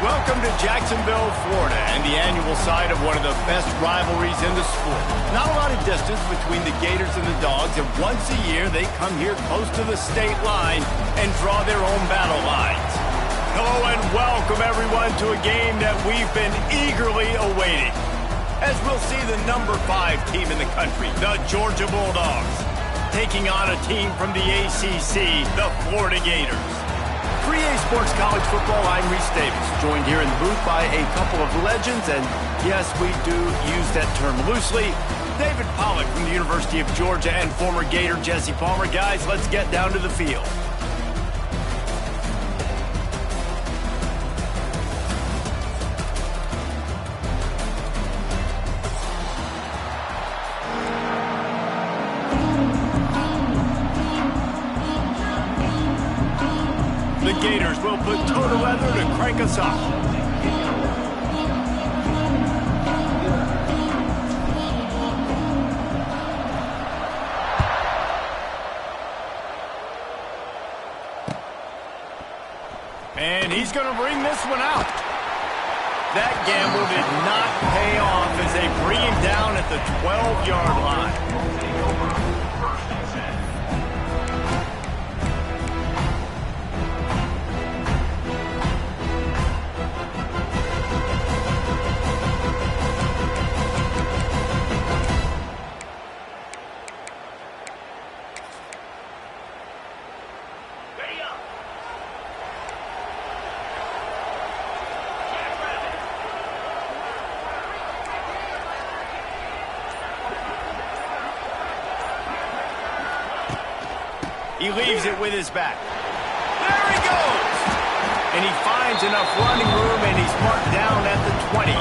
Welcome to Jacksonville, Florida, and the annual site of one of the best rivalries in the sport. Not a lot of distance between the Gators and the Dogs, and once a year they come here close to the state line and draw their own battle lines. Hello and welcome everyone to a game that we've been eagerly awaiting, as we'll see the number 5 team in the country, the Georgia Bulldogs, taking on a team from the ACC, the Florida Gators. For EA Sports College Football, I'm Reese Davis, joined here in the booth by a couple of legends, and yes, we do use that term loosely. David Pollack from the University of Georgia and former Gator Jesse Palmer. Guys, let's get down to the field. The Gators will put toe to leather to crank us up. And he's going to bring this one out. That gamble did not pay off as they bring him down at the 12-yard line. He leaves it with his back. There he goes! And he finds enough running room, and he's marked down at the 20.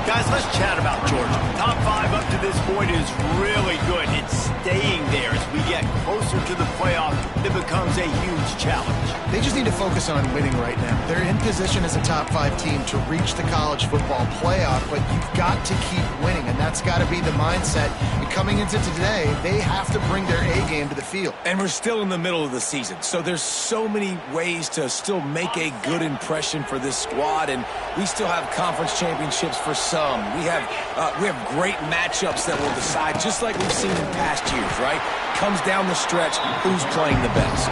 Guys, let's chat about Georgia. Top 5 up to this point is really good. It's staying there. As we get closer to the playoff, it becomes a huge challenge. They just need to focus on winning right now. They're in position as a top 5 team to reach the college football playoff, but you've got to keep winning, and that's got to be the mindset. And coming into today, they have to bring their A game to the field. And we're still in the middle of the season, so there's so many ways to still make a good impression for this squad, and we still have conference championships for some. We have great matchups that will decide, just like we've seen in past years, right? Comes down the stretch, who's playing the best.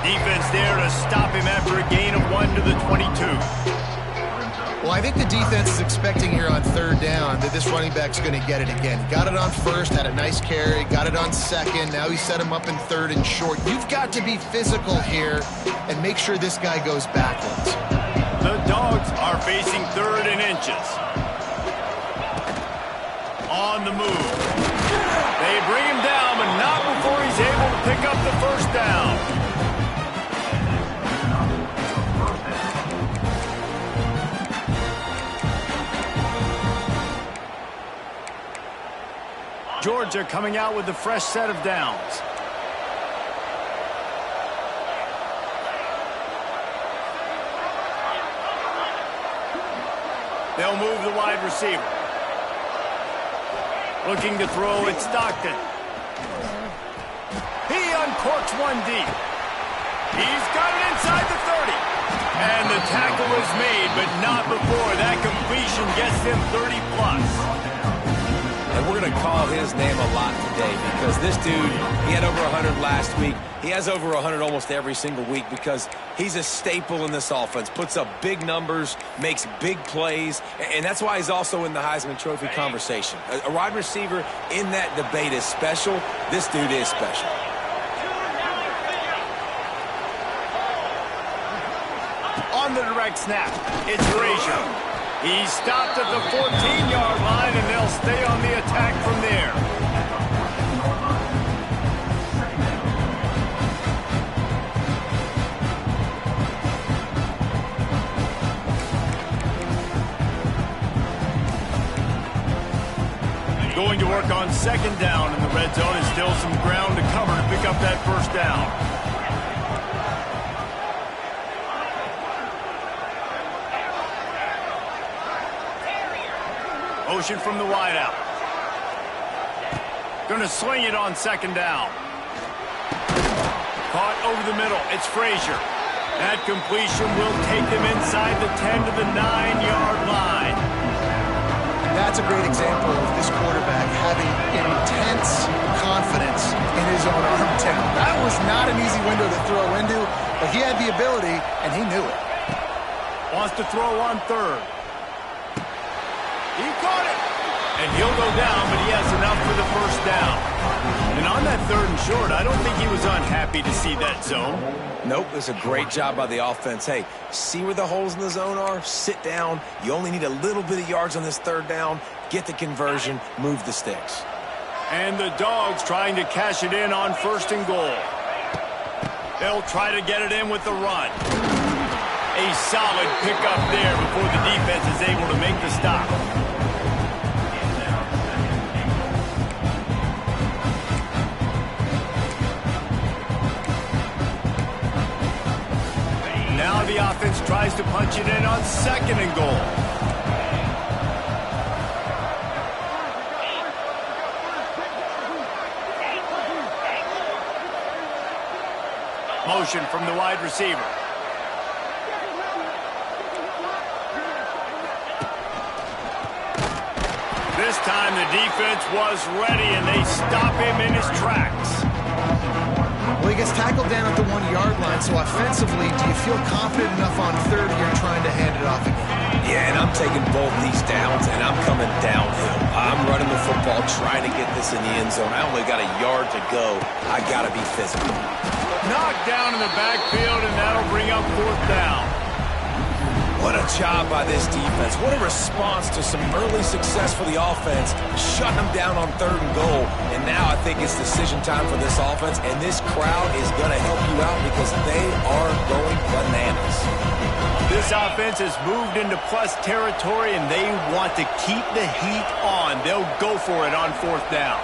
Defense there to stop him after a gain of 1 to the 22. Well, I think the defense is expecting here on 3rd down that this running back's going to get it again. He got it on 1st, had a nice carry, got it on 2nd. Now he set him up in 3rd and short. You've got to be physical here and make sure this guy goes backwards. The Dogs are facing 3rd and inches. On the move. They bring him down, but not before he's able to pick up the 1st down. Georgia coming out with a fresh set of downs. They'll move the wide receiver. Looking to throw at Stockton. He uncorks one deep. He's got it inside the 30. And the tackle is made, but not before that completion gets him 30+. And we're going to call his name a lot today because this dude, he had over 100 last week. He has over 100 almost every single week because he's a staple in this offense. Puts up big numbers, makes big plays, and that's why he's also in the Heisman Trophy conversation. A wide receiver in that debate is special. This dude is special. On the direct snap, it's Frazier. He's stopped at the 14-yard line, and they'll stay on the attack from there. Going to work on 2nd down in the red zone, and still some ground to cover to pick up that 1st down. Motion from the wideout. Going to sling it on 2nd down. Caught over the middle. It's Frazier. That completion will take them inside the 10 to the 9-yard line. That's a great example of this quarterback having intense confidence in his own arm talent. That was not an easy window to throw into, but he had the ability, and he knew it. Wants to throw on third. He caught it. And he'll go down, but he has enough for the first down. And on that 3rd and short, I don't think he was unhappy to see that zone. Nope, it's a great job by the offense. Hey, see where the holes in the zone are? Sit down. You only need a little bit of yards on this 3rd down. Get the conversion. Move the sticks. And the Dogs trying to cash it in on 1st and goal. They'll try to get it in with the run. A solid pickup there before the defense is able to make the stop. Now the offense tries to punch it in on 2nd and goal. Motion from the wide receiver. This time the defense was ready, and they stop him in his tracks. Well, he gets tackled down at the 1-yard line, so offensively, do you feel confident enough on 3rd you're trying to hand it off again? Yeah, and I'm taking both these downs, and I'm coming downhill. I'm running the football, trying to get this in the end zone. I only got a yard to go. I got to be physical. Knocked down in the backfield, and that'll bring up 4th down. What a job by this defense. What a response to some early success for the offense, shutting them down on 3rd and goal. And now I think it's decision time for this offense, and this crowd is going to help you out because they are going bananas. This offense has moved into plus territory, and they want to keep the heat on. They'll go for it on 4th down.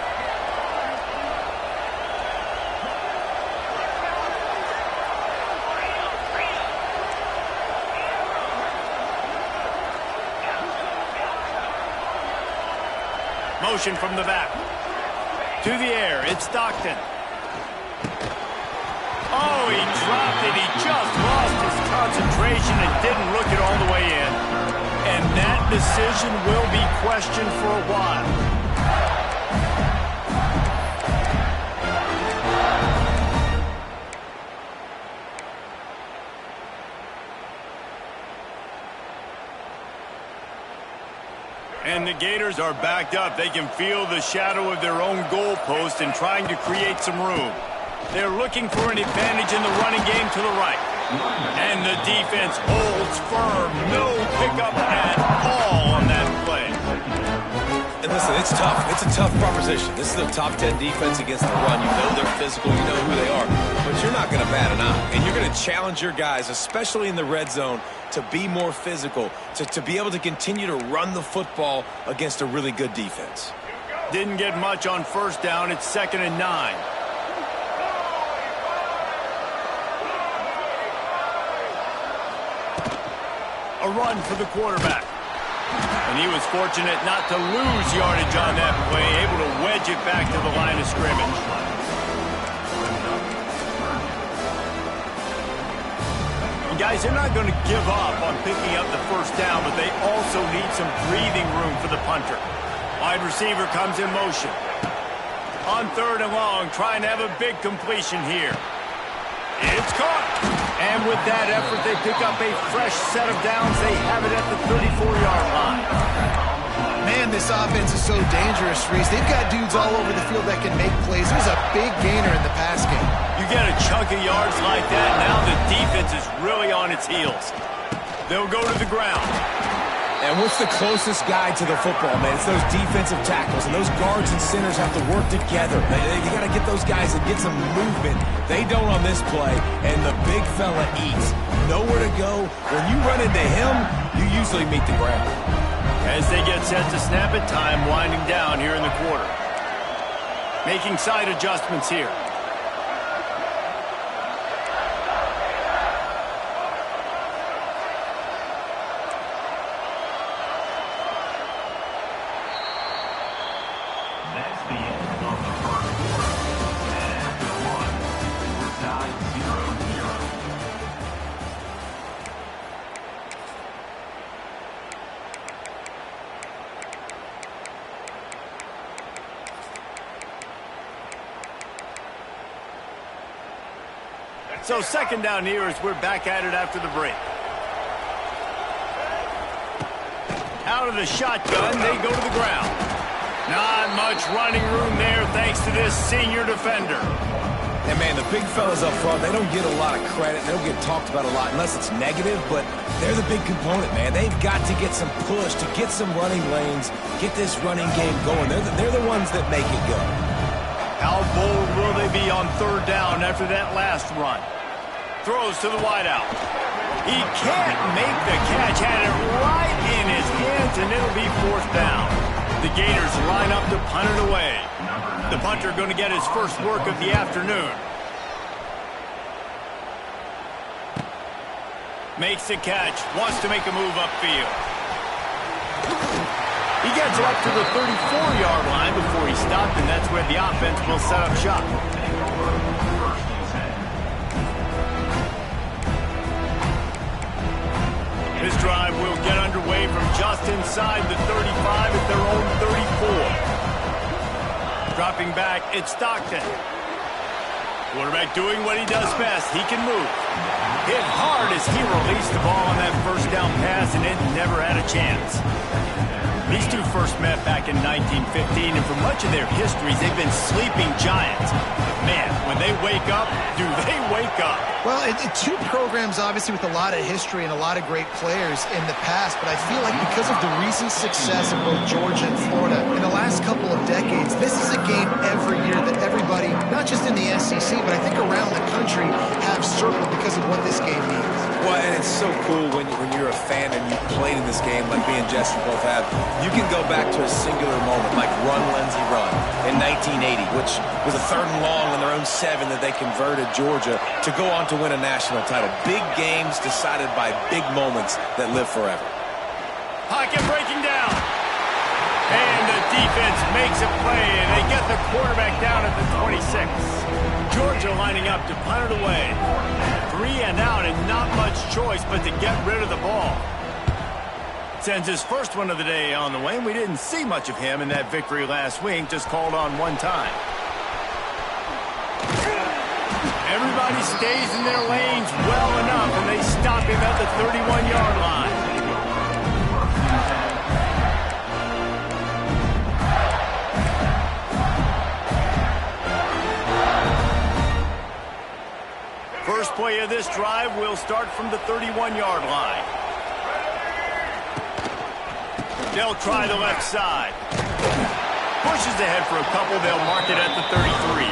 Motion from the back. To the air, it's Stockton. Oh, he dropped it. He just lost his concentration and didn't look it all the way in. And that decision will be questioned for a while. And the Gators are backed up. They can feel the shadow of their own goalpost and trying to create some room. They're looking for an advantage in the running game to the right. And the defense holds firm. No pickup at all on that play. And listen, it's tough. It's a tough proposition. This is a top 10 defense against the run. You know they're physical. You know who they are. But you're not going to bat an eye. And you're going to challenge your guys, especially in the red zone, to be more physical, to be able to continue to run the football against a really good defense. Didn't get much on 1st down. It's 2nd and 9. A run for the quarterback. And he was fortunate not to lose yardage on that play, able to wedge it back to the line of scrimmage. And guys, they're not going to give up on picking up the 1st down, but they also need some breathing room for the punter. Wide receiver comes in motion. On 3rd and long, trying to have a big completion here. It's caught. And with that effort, they pick up a fresh set of downs. They have it at the 34-yard line. Man, this offense is so dangerous, Reese. They've got dudes all over the field that can make plays. There's a big gainer in the pass game. You get a chunk of yards like that, now the defense is really on its heels. They'll go to the ground. And what's the closest guy to the football, man? It's those defensive tackles, and those guards and centers have to work together. You got to get those guys and get some movement. They don't on this play, and the big fella eats. Nowhere to go. When you run into him, you usually meet the ground. As they get set to snap it, time winding down here in the quarter. Making side adjustments here. So second down here as we're back at it after the break. Out of the shotgun, they go to the ground. Not much running room there thanks to this senior defender. And, man, the big fellas up front, they don't get a lot of credit. They don't get talked about a lot unless it's negative, but they're the big component, man. They've got to get some push, to get some running lanes, get this running game going. They're the ones that make it go. How bold will they be on third down after that last run? Throws to the wideout. He can't make the catch. Had it right in his hands, and it'll be fourth down. The Gators line up to punt it away. The punter going to get his first work of the afternoon. Makes the catch. Wants to make a move upfield. He gets up to the 34-yard line before he stopped, and that's where the offense will set up shop. This drive will get underway from just inside the 35 at their own 34. Dropping back, it's Stockton. Quarterback doing what he does best. He can move. Hit hard as he released the ball on that first down pass, and it never had a chance. These two first met back in 1915, and for much of their histories, they've been sleeping giants. But man, when they wake up, do they wake up? Well, two programs, obviously, with a lot of history and a lot of great players in the past, but I feel like because of the recent success of both Georgia and Florida in the last couple of decades, this is a game every year that everybody, not just in the SEC, but I think around the country, have circled because of what this game means. Well, and it's so cool when you're a fan and you played in this game like me and Jesse both have. You can go back to a singular moment like Run, Lindsey, Run in 1980, which was a third and long on their own 7 that they converted Georgia to go on to win a national title. Big games decided by big moments that live forever. Pocket breaking down. And the defense makes a play, and they get the quarterback down at the 26. Georgia lining up to punt it away. 3 and out, and not much choice but to get rid of the ball. Sends his first one of the day on the way, and we didn't see much of him in that victory last week, just called on one time. Everybody stays in their lanes well enough, and they stop him at the 31-yard line. First play of this drive will start from the 31-yard line. They'll try the left side. Pushes ahead for a couple. They'll mark it at the 33.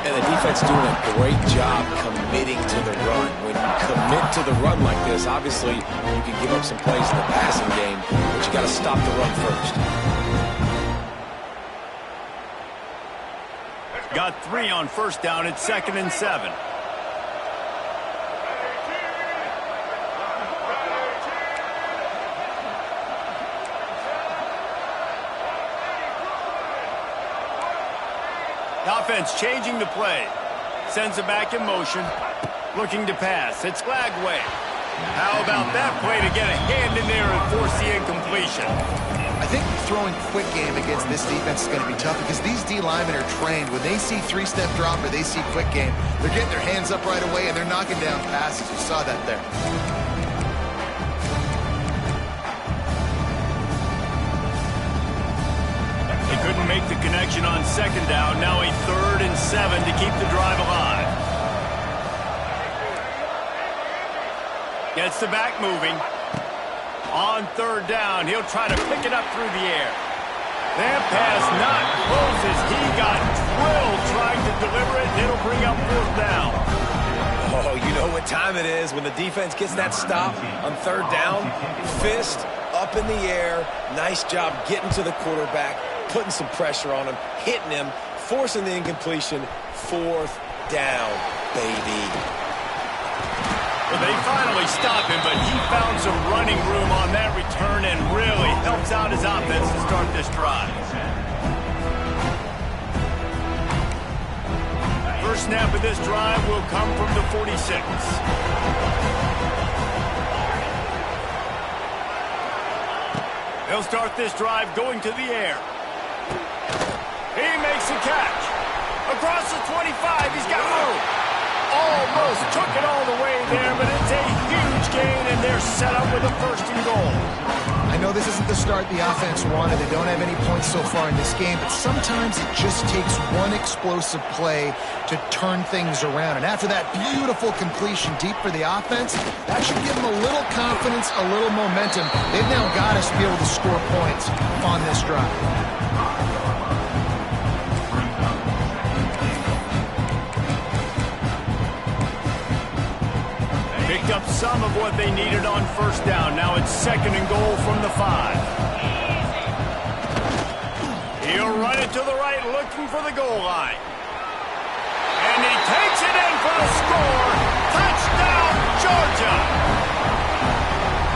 And the defense doing a great job committing to the run. When you commit to the run like this, obviously you can give up some plays in the passing game, but you got to stop the run first. Got 3 on first down. It's 2nd and 7. Offense changing the play. Sends it back in motion. Looking to pass. It's Lagway. How about that play to get a hand in there and force the incompletion? I think throwing quick game against this defense is going to be tough because these D linemen are trained. When they see 3-step drop or they see quick game, they're getting their hands up right away and they're knocking down passes. You saw that there. Couldn't make the connection on second down. Now a 3rd and 7 to keep the drive alive. Gets the back moving. On 3rd down, he'll try to pick it up through the air. That pass not close as he got drilled trying to deliver it, and it'll bring up 4th down. Oh, you know what time it is when the defense gets that stop on 3rd down. Fist up in the air. Nice job getting to the quarterback, putting some pressure on him, hitting him, forcing the incompletion. 4th down, baby. Well, they finally stop him, but he found some running room on that return and really helps out his offense to start this drive. First snap of this drive will come from the 46. They'll start this drive going to the air. He makes a catch. Across the 25, he's got room. almost took it all the way there, but it's a huge gain, and they're set up with a 1st and goal. I know this isn't the start the offense wanted. They don't have any points so far in this game, but sometimes it just takes one explosive play to turn things around. And after that beautiful completion deep for the offense, that should give them a little confidence, a little momentum. They've now got us to be able to score points on this drive. Picked up some of what they needed on 1st down. Now it's 2nd and goal from the 5. He'll run it to the right, looking for the goal line. And he takes it in for the score. Touchdown, Georgia!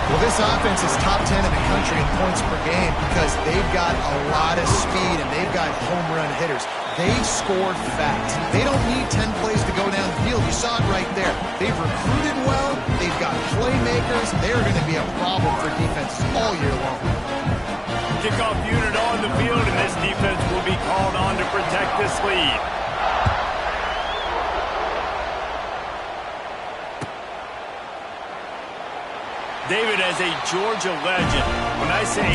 Well, this offense is top 10 in the country in points per game because they've got a lot of speed and they've got home run hitters. They score fast. They don't need 10 plays to go down the field. You saw it right there. They've recruited well. They've got playmakers. They're going to be a problem for defenses all year long. Kickoff unit on the field, and this defense will be called on to protect this lead. David, as a Georgia legend, when I say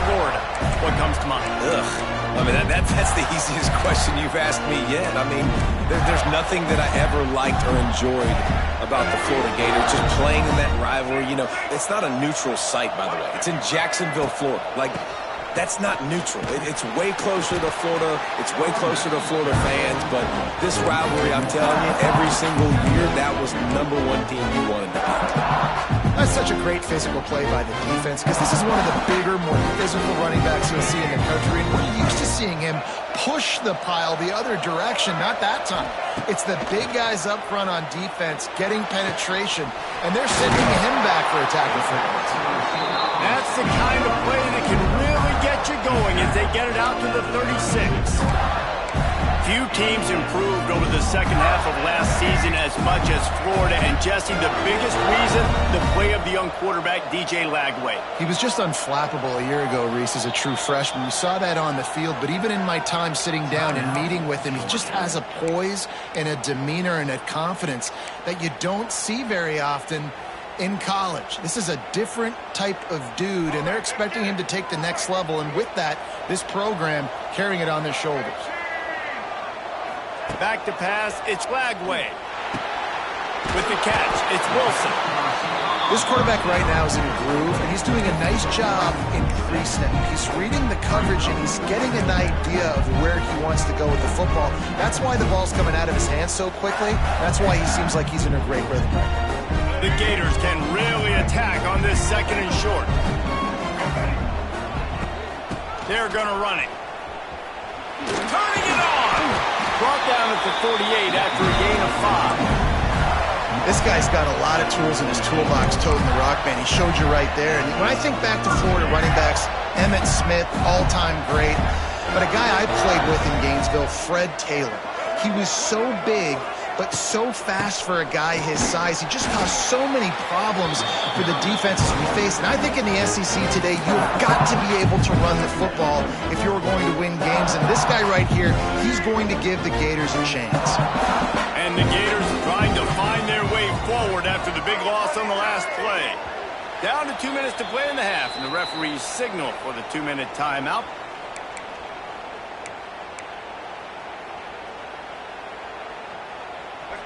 Florida, what comes to mind? Ugh. I mean, that's the easiest question you've asked me yet. I mean, there's nothing that I ever liked or enjoyed about the Florida Gators. Just playing in that rivalry, you know, it's not a neutral site, by the way. It's in Jacksonville, Florida. Like, that's not neutral. It's way closer to Florida. It's way closer to Florida fans. But this rivalry, I'm telling you, every single year, that was the #1 team you wanted to beat. That's such a great physical play by the defense because this is one of the bigger, more physical running backs you'll see in the country. And we're used to seeing him push the pile the other direction. Not that time. It's the big guys up front on defense getting penetration, and they're sending him back for a tackle for points. That's the kind of play that can really get you going as they get it out to the 36. Few teams improved over the 2nd half of last season as much as Florida. And Jesse, the biggest reason, the play of the young quarterback, DJ Lagway. He was just unflappable a year ago, Reese, as a true freshman. You saw that on the field, but even in my time sitting down and meeting with him, he just has a poise and a demeanor and a confidence that you don't see very often in college. This is a different type of dude, and they're expecting him to take the next level. And with that, this program carrying it on their shoulders. Back to pass, it's Lagway. With the catch, it's Wilson. This quarterback right now is in a groove, and he's doing a nice job in pre-snap. He's reading the coverage, and he's getting an idea of where he wants to go with the football. That's why the ball's coming out of his hands so quickly. That's why he seems like he's in a great rhythm right now. The Gators can really attack on this 2nd and short. They're going to run it. Turning it on! Brought down at the 48 after a gain of 5. This guy's got a lot of tools in his toolbox toting the rock, man. He showed you right there. And when I think back to Florida running backs, Emmitt Smith, all-time great. But a guy I played with in Gainesville, Fred Taylor. He was so big, but so fast for a guy his size. He just caused so many problems for the defenses we faced. And I think in the SEC today, you've got to be able to run the football if you're going to win games. And this guy right here, he's going to give the Gators a chance. And the Gators trying to find their way forward after the big loss on the last play. Down to 2 minutes to play in the half, and the referees signal for the 2-minute timeout.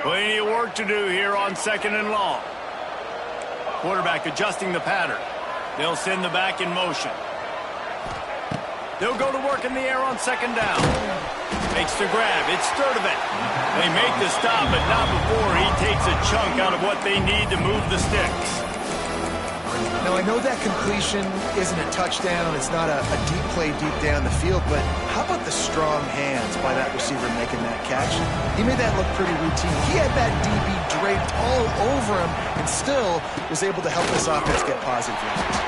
Plenty of work to do here on 2nd and long. Quarterback adjusting the pattern. They'll send the back in motion. They'll go to work in the air on 2nd down. Makes the grab. It's Sturdivant. They make the stop, but not before he takes a chunk out of what they need to move the sticks. Now, I know that completion isn't a touchdown. It's not a deep play deep down the field, but how about the strong hands by that receiver making that catch? He made that look pretty routine. He had that DB draped all over him and still was able to help this offense get positive results.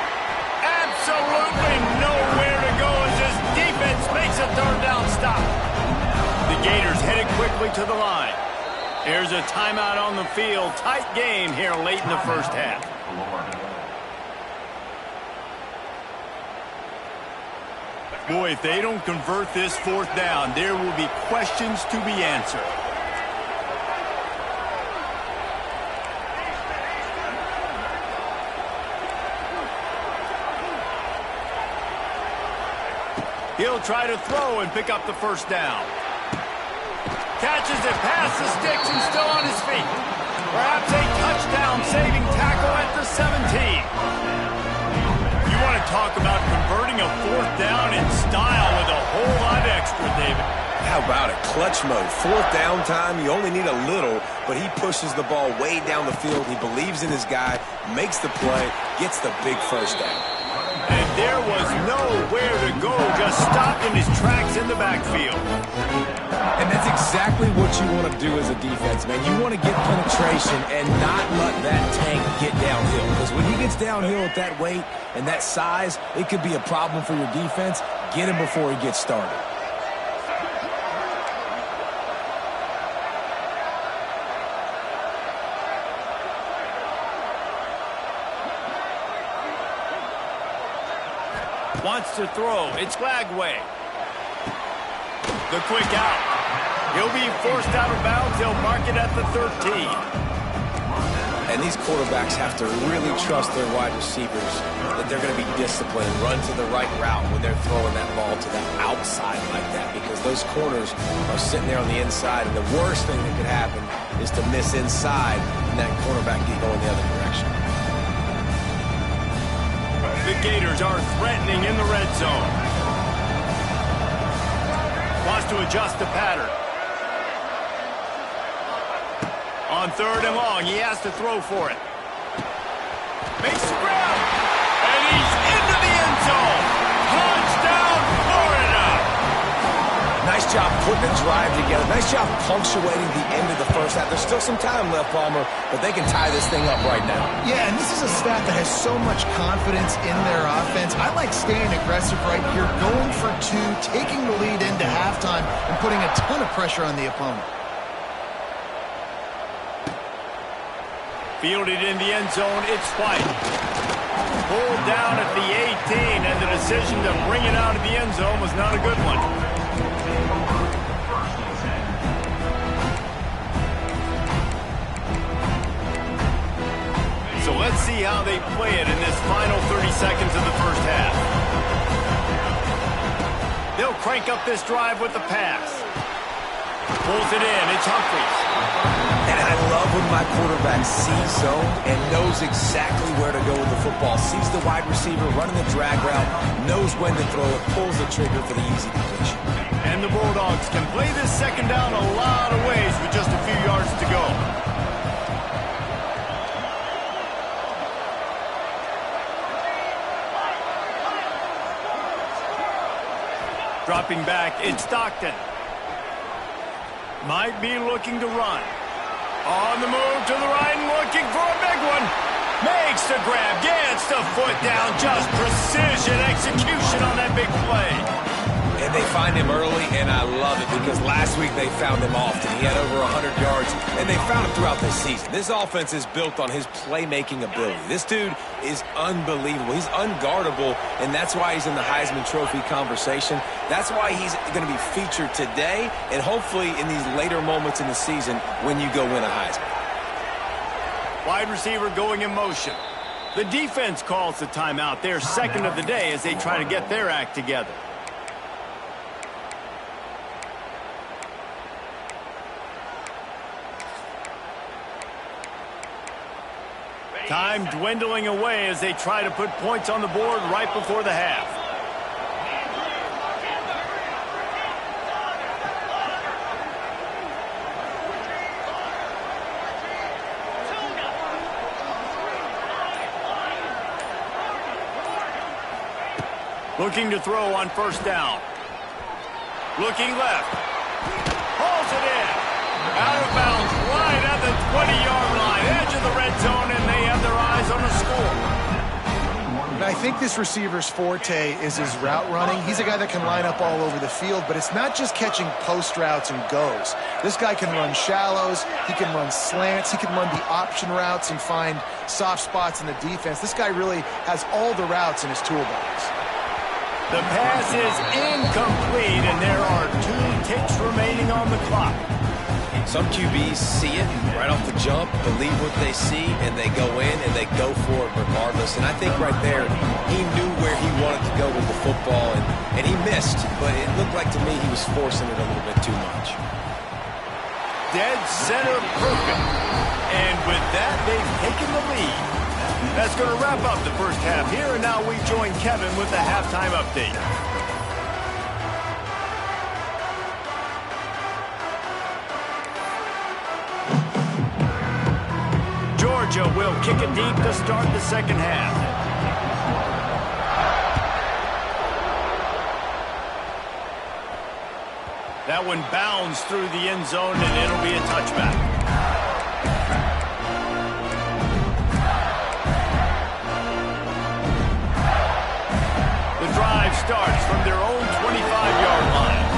Absolutely nowhere to go as this defense makes a 3rd down stop. The Gators headed quickly to the line. Here's a timeout on the field. Tight game here late in the 1st half. Boy, if they don't convert this 4th down, there will be questions to be answered. He'll try to throw and pick up the first down. Catches it past the sticks and still on his feet. Perhaps a touchdown-saving tackle at the 17. You want to talk about converting a fourth down in style with a whole lot extra, David. How about it? Clutch mode. Fourth down time, you only need a little, but he pushes the ball way down the field. He believes in his guy, makes the play, gets the big first down. And there was nowhere to go, just stopped in his tracks in the backfield. And that's exactly what you want to do as a defense, man. You want to get penetration and not let that tank get downhill. Because when he gets downhill at that weight and that size, it could be a problem for your defense. Get him before he gets started. Wants to throw. It's Glagway. The quick out. He'll be forced out of bounds. They'll mark it at the 13. And these quarterbacks have to really trust their wide receivers that they're going to be disciplined and run to the right route when they're throwing that ball to the outside like that, because those corners are sitting there on the inside, and the worst thing that could happen is to miss inside and that quarterback get going the other direction. The Gators are threatening in the red zone. Wants to adjust the pattern. On third and long, he has to throw for it. Makes the grab. And he's into the end zone. Touchdown, Florida. Nice job putting a drive together. Nice job punctuating the end of the first half. There's still some time left, Palmer, but they can tie this thing up right now. Yeah, and this is a staff that has so much confidence in their offense. I like staying aggressive right here, going for two, taking the lead into halftime, and putting a ton of pressure on the opponent. Fielded in the end zone, it's White. Pulled down at the 18, and the decision to bring it out of the end zone was not a good one. So let's see how they play it in this final 30 seconds of the first half. They'll crank up this drive with the pass. Pulls it in, it's Humphries. And I love when my quarterback sees zone and knows exactly where to go with the football. Sees the wide receiver running the drag route, knows when to throw it, pulls the trigger for the easy completion. And the Bulldogs can play this second down a lot of ways with just a few yards to go. Dropping back, it's Stockton. Might be looking to run. On the move to the right and looking for a big one. Makes the grab, gets the foot down. Just precision execution on that big play. And they find him early, and I love it because last week they found him often. He had over 100 yards, and they found him throughout this season. This offense is built on his playmaking ability. This dude is unbelievable. He's unguardable, and that's why he's in the Heisman Trophy conversation. That's why he's going to be featured today and hopefully in these later moments in the season when you go win a Heisman. Wide receiver going in motion. The defense calls the timeout. They're second of the day as they try to get their act together. Time dwindling away as they try to put points on the board right before the half. Looking to throw on first down. Looking left. Hauls it in. Out of bounds right at the 20-yard line. Edge of the red zone, and they have their eyes on the score. And I think this receiver's forte is his route running. He's a guy that can line up all over the field, but it's not just catching post routes and goes. This guy can run shallows. He can run slants. He can run the option routes and find soft spots in the defense. This guy really has all the routes in his toolbox. The pass is incomplete, and there are 2 ticks remaining on the clock. Some QBs see it right off the jump, believe what they see, and they go in and they go for it regardless. And I think right there, he knew where he wanted to go with the football, and he missed, but it looked like to me he was forcing it a little bit too much. Dead center perfect. And with that, they've taken the lead. That's going to wrap up the first half here, and now we join Kevin with the halftime update. Georgia will kick it deep to start the second half. That one bounds through the end zone, and it'll be a touchback. The drive starts from their own 25-yard line.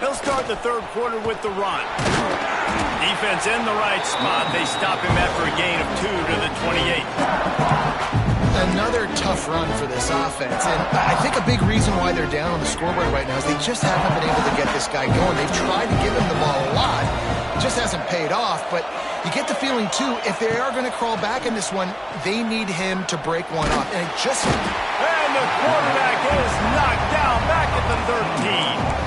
They'll start the third quarter with the run. Defense in the right spot. They stop him after a gain of 2 to the 28. Another tough run for this offense, and I think a big reason why they're down on the scoreboard right now is they just haven't been able to get this guy going. They've tried to give him the ball a lot. It just hasn't paid off, but you get the feeling, too, if they are going to crawl back in this one, they need him to break one off. And the quarterback is knocked down back at the 13.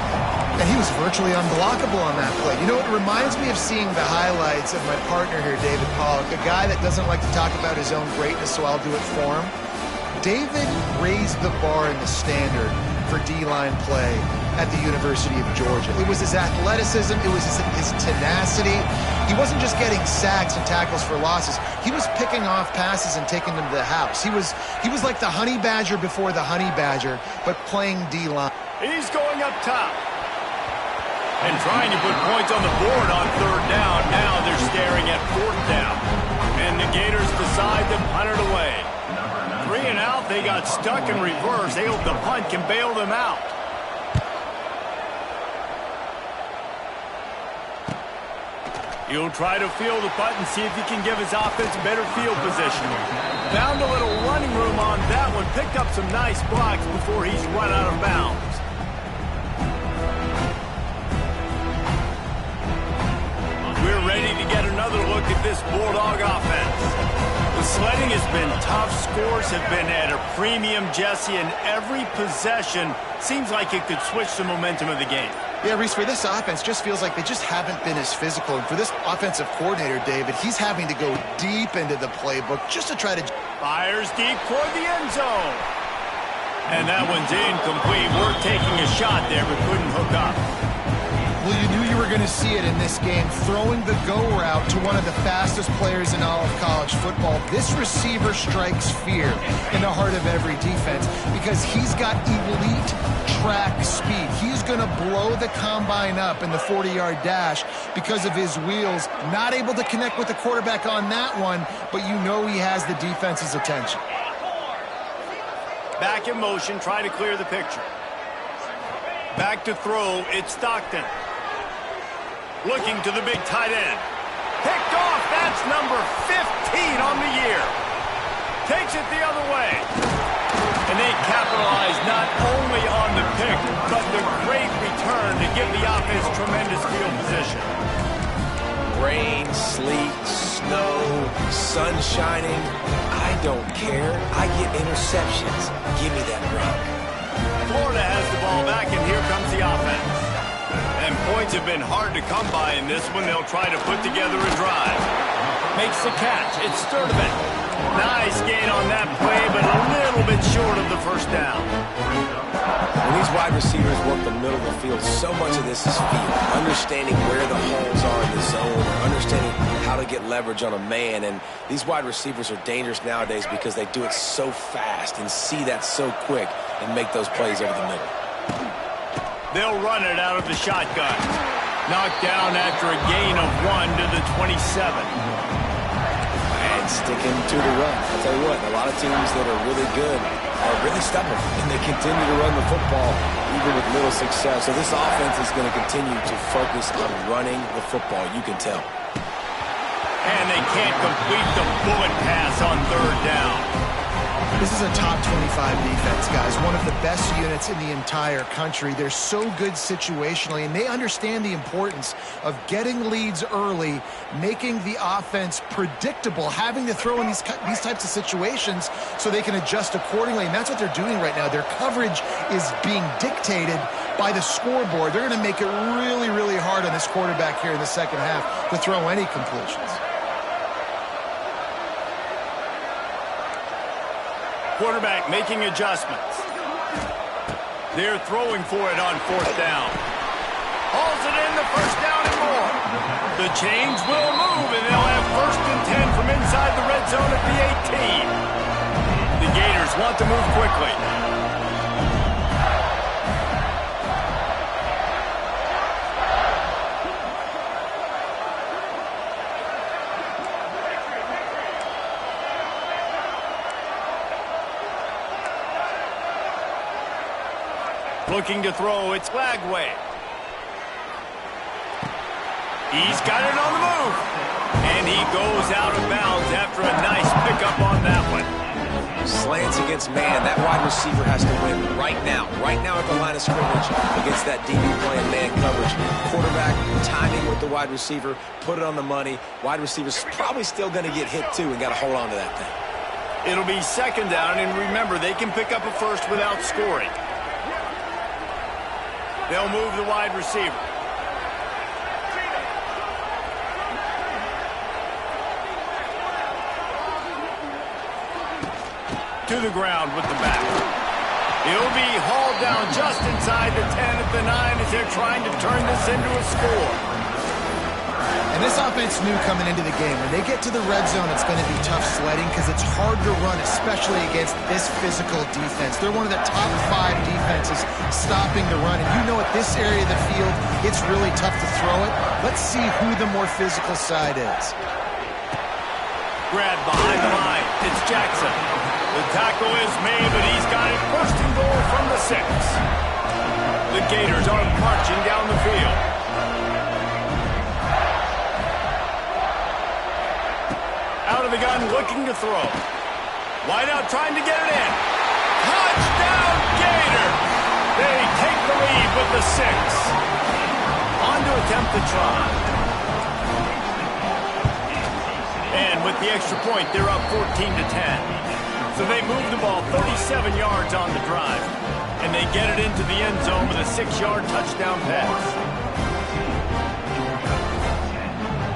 And he was virtually unblockable on that play. You know, it reminds me of seeing the highlights of my partner here, David Pollock, a guy that doesn't like to talk about his own greatness, so I'll do it for him. David raised the bar in the standard for D-line play at the University of Georgia. It was his athleticism. It was his tenacity. He wasn't just getting sacks and tackles for losses. He was picking off passes and taking them to the house. He was like the honey badger before the honey badger, but playing D-line. He's going up top. And trying to put points on the board on third down. Now they're staring at fourth down. And the Gators decide to punt it away. 3 and out, they got stuck in reverse. They hope the punt can bail them out. He'll try to field the punt and see if he can give his offense better field position. Found a little running room on that one. Picked up some nice blocks before he's run out of bounds. We're ready to get another look at this Bulldog offense. The sledding has been tough. Scores have been at a premium, Jesse, and every possession seems like it could switch the momentum of the game. Yeah, Reese, for this offense, just feels like they just haven't been as physical. And for this offensive coordinator, David, he's having to go deep into the playbook just to try to... Fires deep toward the end zone. And that one's incomplete. We're taking a shot there, but couldn't hook up. Well, you knew you were going to see it in this game, throwing the go route to one of the fastest players in all of college football. This receiver strikes fear in the heart of every defense because he's got elite track speed. He's going to blow the combine up in the 40-yard dash because of his wheels. Not able to connect with the quarterback on that one, but you know he has the defense's attention. Back in motion, try to clear the picture. Back to throw, it's Stockton. Looking to the big tight end. Picked off, that's number 15 on the year. Takes it the other way. And they capitalize not only on the pick, but the great return to give the offense tremendous field position. Rain, sleet, snow, sun shining. I don't care. I get interceptions. Give me that rock. Florida has the ball back, and here comes the offense. And points have been hard to come by in this one. They'll try to put together a drive. Makes the catch. It's Sturdivant. Nice gain on that play, but a little bit short of the first down. When these wide receivers work the middle of the field, so much of this is feel. Understanding where the holes are in the zone, understanding how to get leverage on a man. And these wide receivers are dangerous nowadays because they do it so fast and see that so quick and make those plays over the middle. They'll run it out of the shotgun. Knocked down after a gain of 1 to the 27. And sticking to the run. I'll tell you what, a lot of teams that are really good are really stubborn, and they continue to run the football even with little success. So this offense is going to continue to focus on running the football, you can tell. And they can't complete the bullet pass on third down. This is a top 25 defense, guys. One of the best units in the entire country. They're so good situationally, and they understand the importance of getting leads early, making the offense predictable, having to throw in these types of situations so they can adjust accordingly, and that's what they're doing right now. Their coverage is being dictated by the scoreboard. They're going to make it really, really hard on this quarterback here in the second half to throw any completions. Quarterback making adjustments. They're throwing for it on fourth down. Hauls it in, the first down and more. The chains will move, and they'll have first and 10 from inside the red zone at the 18. The Gators want to move quickly. Looking to throw, it's Lagway. He's got it on the move. And he goes out of bounds after a nice pickup on that one. Slants against man. That wide receiver has to win right now. Right now at the line of scrimmage against that DB playing man coverage. Quarterback timing with the wide receiver. Put it on the money. Wide receiver's probably still going to get hit too and got to hold on to that thing. It'll be second down, and remember, they can pick up a first without scoring. They'll move the wide receiver. To the ground with the back. He'll be hauled down just inside the 10 at the 9 as they're trying to turn this into a score. And this offense knew coming into the game, when they get to the red zone, it's going to be tough sledding because it's hard to run, especially against this physical defense. They're one of the top 5 defenses stopping the run. And you know at this area of the field, it's really tough to throw it. Let's see who the more physical side is. Grab behind the line. It's Jackson. The tackle is made, but he's got it first and goal from the 6. The Gators are marching down the field. Out of the gun, looking to throw. Wide out, trying to get it in. Touchdown, Gators! They take the lead with the 6. On to attempt the try. And with the extra point, they're up 14-10. So they move the ball 37 yards on the drive. And they get it into the end zone with a 6-yard touchdown pass.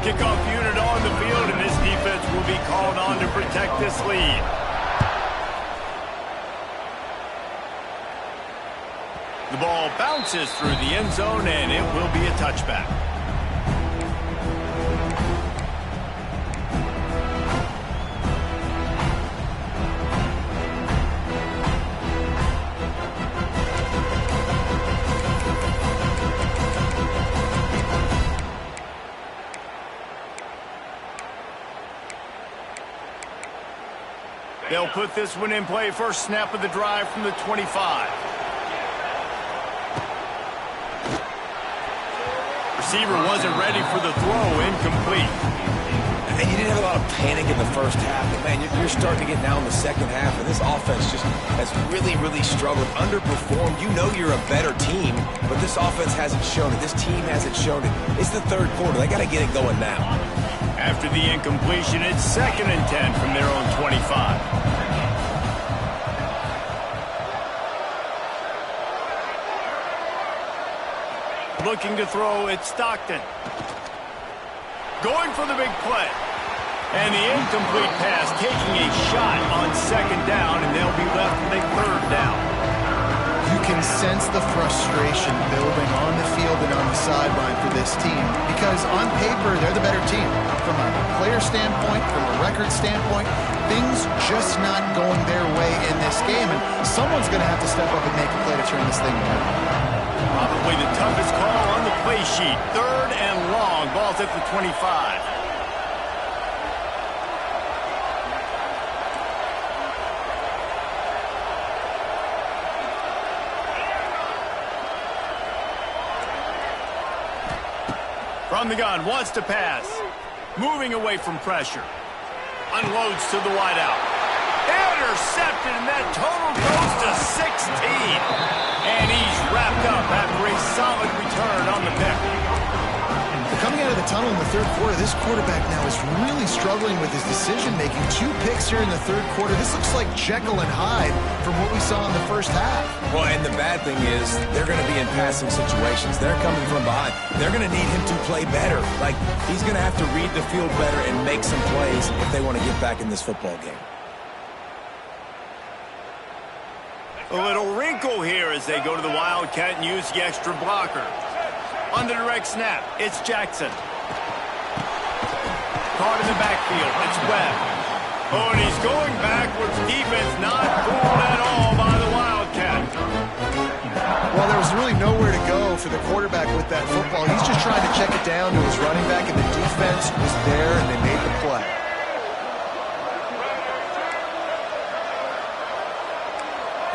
Kickoff unit on the field, and this defense will be called on to protect this lead. The ball bounces through the end zone, and it will be a touchback. They'll put this one in play. First snap of the drive from the 25. Receiver wasn't ready for the throw. Incomplete. And you didn't have a lot of panic in the first half. But man, you're starting to get down in the second half, and this offense just has really, really struggled, underperformed. You know you're a better team, but this offense hasn't shown it. This team hasn't shown it. It's the third quarter. They got to get it going now. After the incompletion, it's 2nd and 10 from their own 25. Looking to throw, it's Stockton. Going for the big play. And the incomplete pass, taking a shot on 2nd down, and they'll be left with a 3rd down. You can sense the frustration building on the field and on the sideline for this team because on paper, they're the better team. From a player standpoint, from a record standpoint, things just not going their way in this game, and someone's going to have to step up and make a play to turn this thing around. Probably the toughest call on the play sheet. 3rd and long. Ball's at the 25. From the gun, wants to pass. Moving away from pressure. Unloads to the wideout. Intercepted, and that total goes to 16. And he's wrapped up after a solid return on the pick. Coming out of the tunnel in the third quarter, this quarterback now is really struggling with his decision-making. 2 picks here in the third quarter. This looks like Jekyll and Hyde from what we saw in the first half. Well, and the bad thing is they're going to be in passing situations. They're coming from behind. They're going to need him to play better. Like, he's going to have to read the field better and make some plays if they want to get back in this football game. A little wrinkle here as they go to the Wildcat and use the extra blocker. On the direct snap, it's Jackson. Caught in the backfield, it's Webb. Oh, and he's going backwards. Defense not fooled at all by the Wildcat. Well, there was really nowhere to go for the quarterback with that football. He's just trying to check it down to his running back, and the defense was there, and they made the play.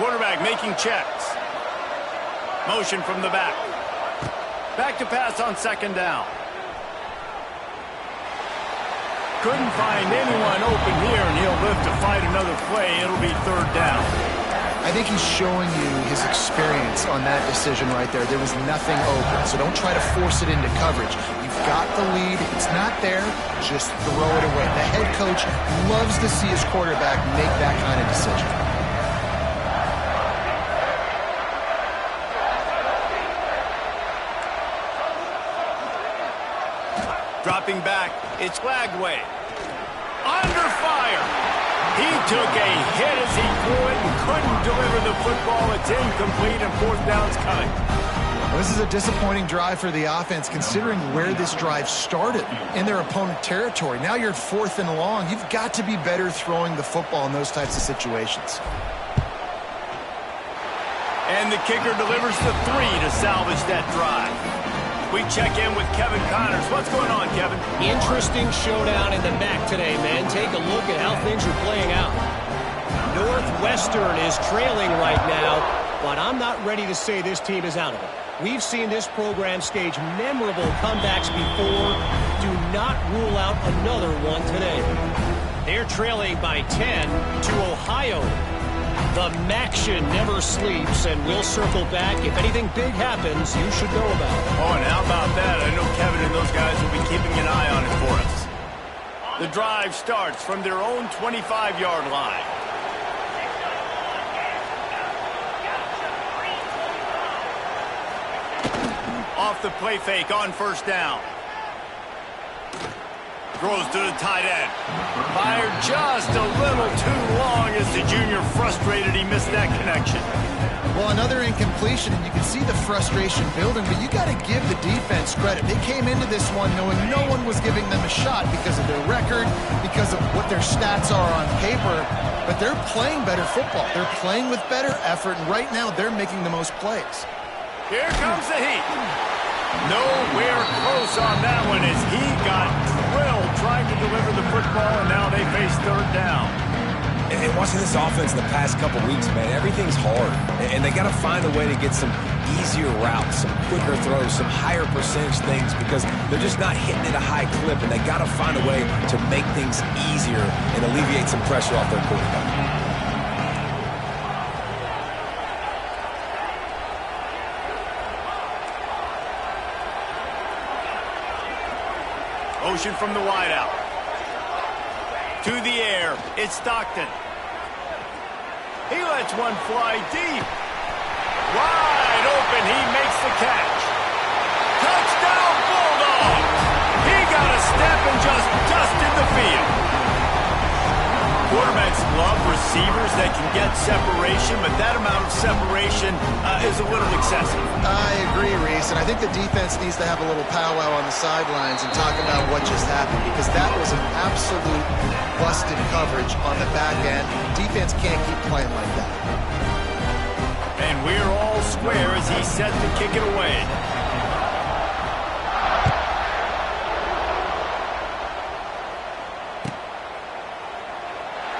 Quarterback making checks. Motion from the back. Back to pass on second down. Couldn't find anyone open here, and he'll live to fight another play. It'll be third down. I think he's showing you his experience on that decision right there. There was nothing open, so don't try to force it into coverage. You've got the lead. If it's not there, just throw it away. The head coach loves to see his quarterback make that kind of decision. Dropping back, it's Lagway. Under fire. He took a hit as he threw it and couldn't deliver the football. It's incomplete and fourth down's coming. Well, this is a disappointing drive for the offense considering where this drive started in their opponent territory. Now you're at 4th and long. You've got to be better throwing the football in those types of situations. And the kicker delivers the 3 to salvage that drive. We check in with Kevin Connors. What's going on, Kevin? Interesting showdown in the MAC today, man. Take a look at how things are playing out. Northwestern is trailing right now, but I'm not ready to say this team is out of it. We've seen this program stage memorable comebacks before. Do not rule out another one today. They're trailing by 10 to Ohio. The Maction never sleeps, and we'll circle back. If anything big happens, you should know about it. Oh, and how about that? I know Kevin and those guys will be keeping an eye on it for us. The drive starts from their own 25-yard line. Off the play fake on first down. Throws to the tight end. Fired just a little too long as the junior frustrated he missed that connection. Well, another incompletion, and you can see the frustration building, but you got to give the defense credit. They came into this one knowing no one was giving them a shot because of their record, because of what their stats are on paper, but they're playing better football. They're playing with better effort, and right now they're making the most plays. Here comes the heat. Nowhere close on that one as he got drilled trying to deliver the football, and now they face third down. And watching this offense in the past couple weeks, man, everything's hard. And they got to find a way to get some easier routes, some quicker throws, some higher percentage things because they're just not hitting at a high clip, and they got to find a way to make things easier and alleviate some pressure off their quarterback. Motion from the wideout. To the air, it's Stockton. He lets one fly deep. Wide open, he makes the catch. Touchdown, Bulldogs! He got a step and just dusted the field. Quarterbacks love receivers that can get separation, but that amount of separation is a little excessive. I agree, Reese, and I think the defense needs to have a little powwow on the sidelines and talk about what just happened because that was an absolute busted coverage on the back end. Defense can't keep playing like that. And we're all square as he's set to kick it away.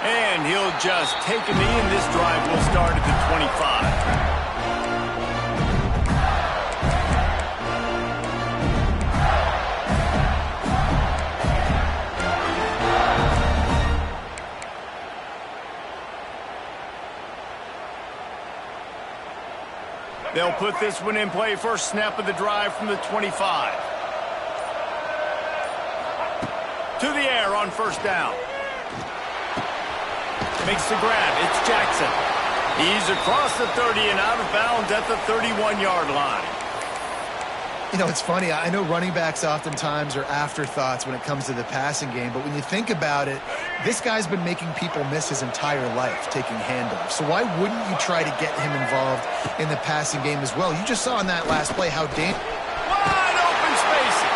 And he'll just take a knee, and this drive will start at the 25. They'll put this one in play first snap of the drive from the 25. To the air on first down. Makes the grab. It's Jackson. He's across the 30 and out of bounds at the 31-yard line. You know, it's funny. I know running backs oftentimes are afterthoughts when it comes to the passing game, but when you think about it, this guy's been making people miss his entire life taking handoffs. So why wouldn't you try to get him involved in the passing game as well? You just saw in that last play how dangerous. Wide open spaces.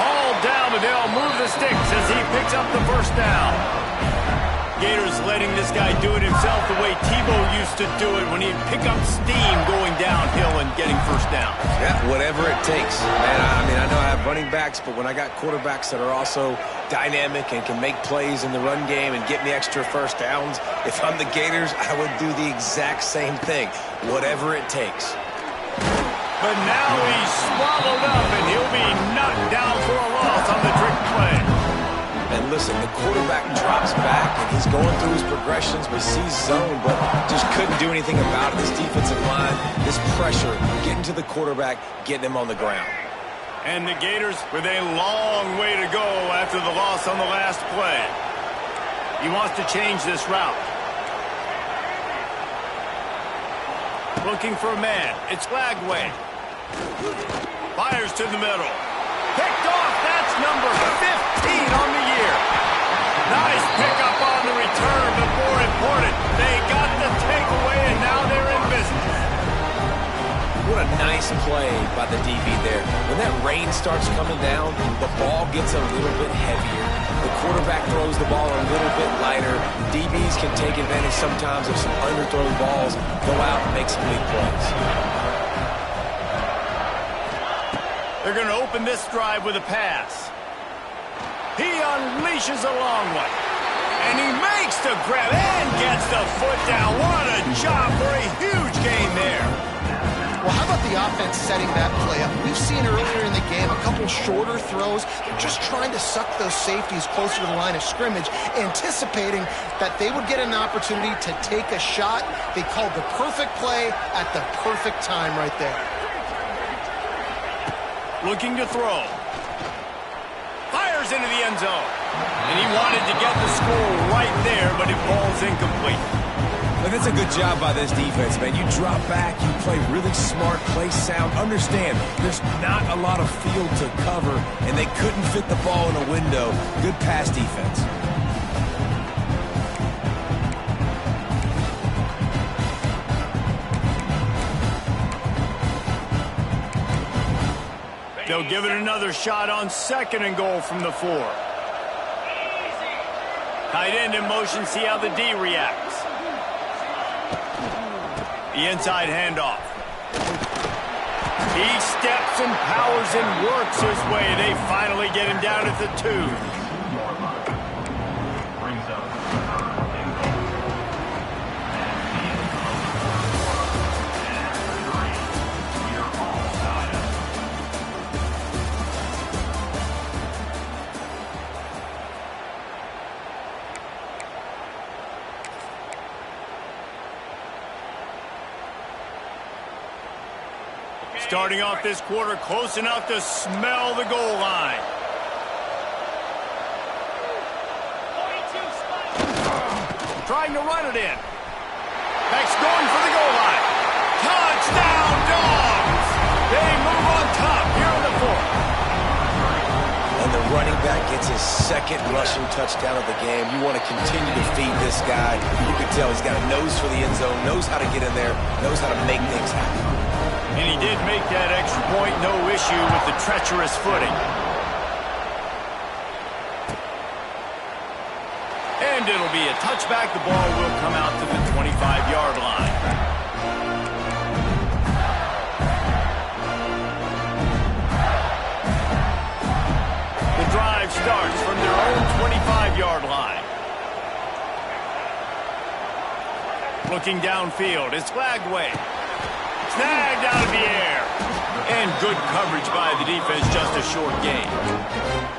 Hauled down, but they'll move the sticks as he picks up the first down. Gators letting this guy do it himself the way Tebow used to do it when he'd pick up steam going downhill and getting first down. Yeah, whatever it takes. Man, I mean, I know I have running backs, but when I got quarterbacks that are also dynamic and can make plays in the run game and get me extra first downs, if I'm the Gators, I would do the exact same thing. Whatever it takes. But now he's swallowed up, and he'll be knocked down for a loss on the trick play. And listen, the quarterback drops back, and he's going through his progressions, but sees zone, but just couldn't do anything about it. This defensive line, this pressure, getting to the quarterback, getting him on the ground. And the Gators with a long way to go after the loss on the last play. He wants to change this route. Looking for a man. It's Lagway. Fires to the middle. Picked off. That's number 15 on the year. Nice pickup on the return, but more important, they got the takeaway, and now they're in business. What a nice play by the DB there. When that rain starts coming down, the ball gets a little bit heavier. The quarterback throws the ball a little bit lighter. DBs can take advantage sometimes of some underthrown balls, go out and make some big plays. They're going to open this drive with a pass. He unleashes a long one. And he makes the grab and gets the foot down. What a job for a huge gain there. Well, how about the offense setting that play up? We've seen earlier in the game a couple shorter throws. They're just trying to suck those safeties closer to the line of scrimmage, anticipating that they would get an opportunity to take a shot. They called the perfect play at the perfect time right there. Looking to throw. Fires into the end zone. And he wanted to get the score right there, but it falls incomplete. But that's a good job by this defense, man. You drop back, you play really smart, play sound. Understand, there's not a lot of field to cover, and they couldn't fit the ball in a window. Good pass defense. They'll give it another shot on second and goal from the 4. Tight end in motion, see how the D reacts. The inside handoff. He steps and powers and works his way. They finally get him down at the 2. Starting off this quarter close enough to smell the goal line. Trying to run it in. Beck's going for the goal line. Touchdown, Dogs! They move on top here in the 4th. And the running back gets his second rushing touchdown of the game. You want to continue to feed this guy. You can tell he's got a nose for the end zone, knows how to get in there, knows how to make things happen. And he did make that extra point, no issue with the treacherous footing. And it'll be a touchback. The ball will come out to the 25-yard line. The drive starts from their own 25-yard line. Looking downfield, it's Lagway. Snagged out of the air. And good coverage by the defense, just a short gain.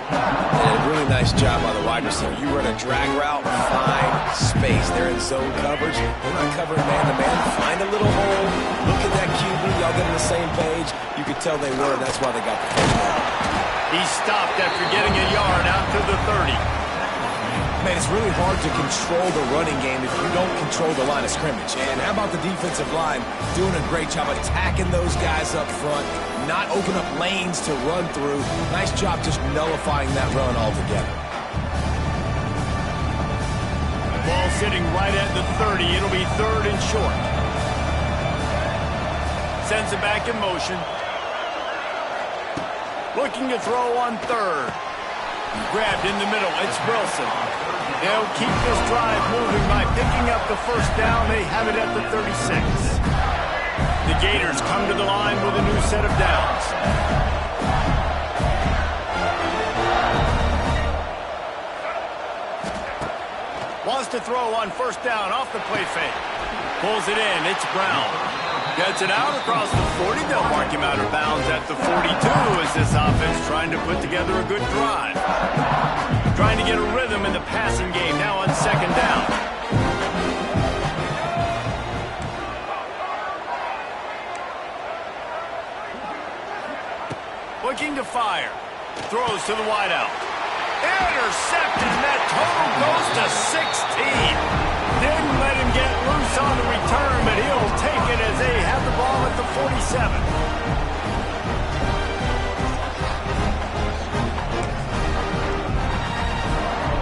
And a really nice job by the wide receiver. You run a drag route, find space. They're in zone coverage. They're not covering man-to-man. Find a little hole. Look at that QB. Y'all get on the same page. You could tell they were, and that's why they got the first down. He stopped after getting a yard out to the 30. Man, it's really hard to control the running game if you don't control the line of scrimmage. And how about the defensive line doing a great job attacking those guys up front, not open up lanes to run through. Nice job just nullifying that run altogether. Ball sitting right at the 30. It'll be 3rd and short. Sends it back in motion. Looking to throw on 3rd. Grabbed in the middle. It's Wilson. They'll keep this drive moving by picking up the first down. They have it at the 36. The Gators come to the line with a new set of downs. Wants to throw on 1st down off the play fake. Pulls it in. It's Brown. Gets it out across the 40. They'll mark him out of bounds at the 42 as this offense trying to put together a good drive. Trying to get a rhythm in the passing game now on 2nd down. Looking to fire. Throws to the wideout. Intercepted, and that total goes to 16. Didn't let him get loose on the return, but he'll take it as they have the ball at the 47.